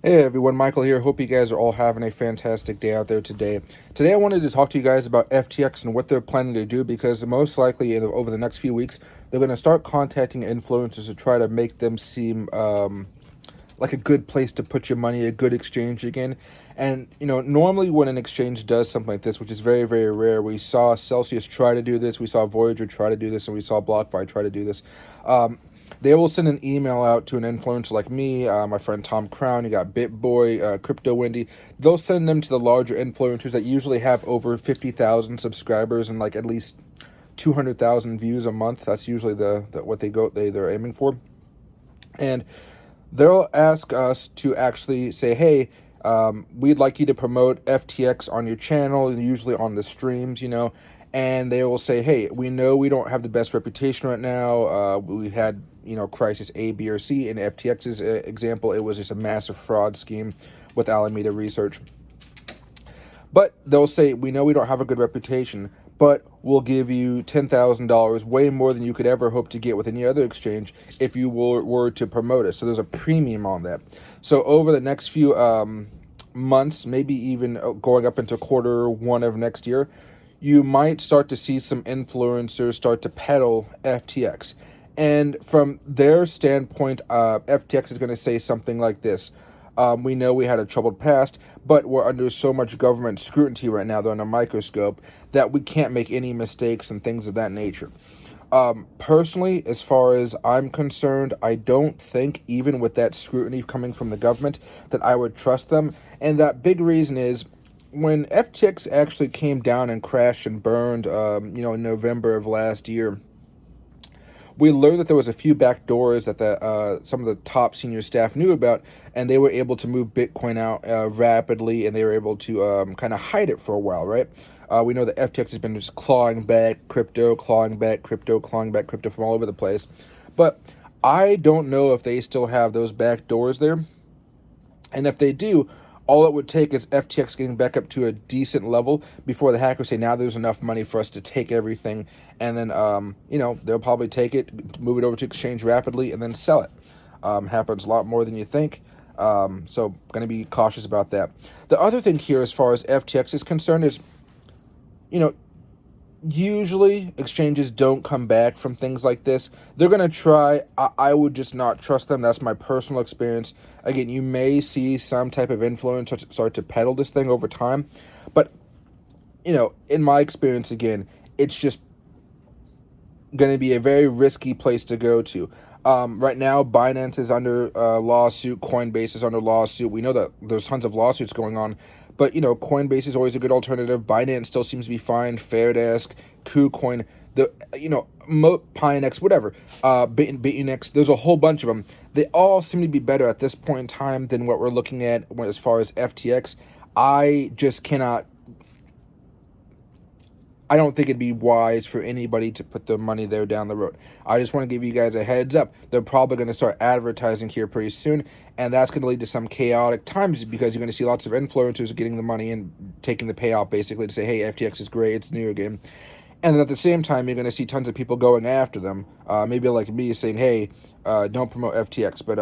Hey everyone, Michael here. Hope you guys are all having a fantastic day out there today. Today I wanted to talk to you guys about FTX and what they're planning to do, because most likely over the next few weeks they're going to start contacting influencers to try to make them seem like a good place to put your money, a good exchange again. And normally when an exchange does something like this, which is very, very rare, we saw Celsius try to do this, we saw Voyager try to do this, and we saw BlockFi try to do this. They will send an email out to an influencer like me, my friend Tom Crown, you got BitBoy, Crypto Wendy. They'll send them to the larger influencers that usually have over 50,000 subscribers and like at least 200,000 views a month. That's usually what they're aiming for. And they'll ask us to actually say, hey, we'd like you to promote FTX on your channel, usually on the streams, and they will say, hey, we know we don't have the best reputation right now. We had, crisis A, B, or C. In FTX's example, it was just a massive fraud scheme with Alameda Research. But they'll say, we know we don't have a good reputation, but we'll give you $10,000, way more than you could ever hope to get with any other exchange if you were to promote it. So there's a premium on that. So over the next few months, maybe even going up into Q1 of next year, you might start to see some influencers start to peddle FTX. And from their standpoint, FTX is going to say something like this. We know we had a troubled past, but we're under so much government scrutiny right now, they're under a microscope, that we can't make any mistakes and things of that nature. Personally, as far as I'm concerned, I don't think, even with that scrutiny coming from the government, that I would trust them. And that big reason is, when FTX actually came down and crashed and burned, in November of last year, we learned that there was a few back doors that some of the top senior staff knew about, and they were able to move Bitcoin out rapidly, and they were able to kind of hide it for a while, right? We know that FTX has been just clawing back crypto from all over the place. But I don't know if they still have those back doors there. And if they do, all it would take is FTX getting back up to a decent level before the hackers say, now there's enough money for us to take everything. And then, they'll probably take it, move it over to exchange rapidly, and then sell it. Happens a lot more than you think. So going to be cautious about that. The other thing here, as far as FTX is concerned, is, usually exchanges don't come back from things like this. They're going to try. I would just not trust them. That's my personal experience. Again, you may see some type of influence start to peddle this thing over time. But, in my experience, again, it's just going to be a very risky place to go to. Right now, Binance is under lawsuit. Coinbase is under lawsuit. We know that there's tons of lawsuits going on. But, Coinbase is always a good alternative. Binance still seems to be fine. Fairdesk, KuCoin, Pinex, whatever. Bitfinex, there's a whole bunch of them. They all seem to be better at this point in time than what we're looking at as far as FTX. I don't think it'd be wise for anybody to put their money there down the road. I just want to give you guys a heads up. They're probably going to start advertising here pretty soon, and that's going to lead to some chaotic times, because you're going to see lots of influencers getting the money and taking the payout, basically, to say, hey, FTX is great, it's new again. And then at the same time, you're going to see tons of people going after them, maybe like me, saying, hey, don't promote FTX, but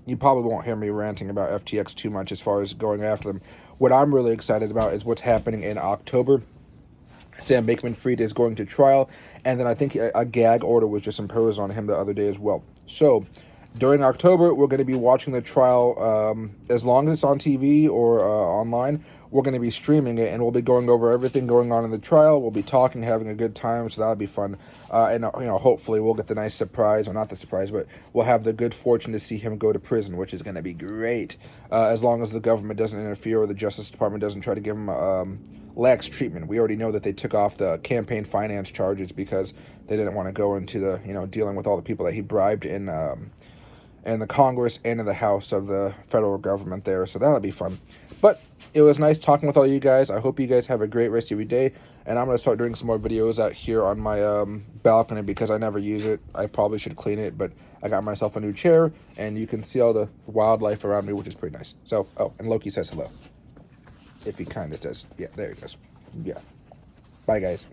you probably won't hear me ranting about FTX too much as far as going after them. What I'm really excited about is what's happening in October. Sam Bankman-Fried is going to trial, and then I think a gag order was just imposed on him the other day as well. So during October, we're going to be watching the trial. As long as it's on TV or online, we're going to be streaming it, and we'll be going over everything going on in the trial. We'll be talking, having a good time, so that'll be fun. And hopefully we'll get the nice surprise, or not the surprise, but we'll have the good fortune to see him go to prison, which is going to be great, as long as the government doesn't interfere or the Justice Department doesn't try to give him lax treatment. We already know that they took off the campaign finance charges because they didn't want to go into the dealing with all the people that he bribed in the Congress and in the House of the federal government there. So that'll be fun. But it was nice talking with all you guys. I hope you guys have a great rest of your day, and I'm going to start doing some more videos out here on my balcony, because I never use it. I probably should clean it, but I got myself a new chair, and you can see all the wildlife around me, which is pretty nice. So, and Loki says hello. If he kind of does. Yeah, there he goes. Yeah. Bye, guys.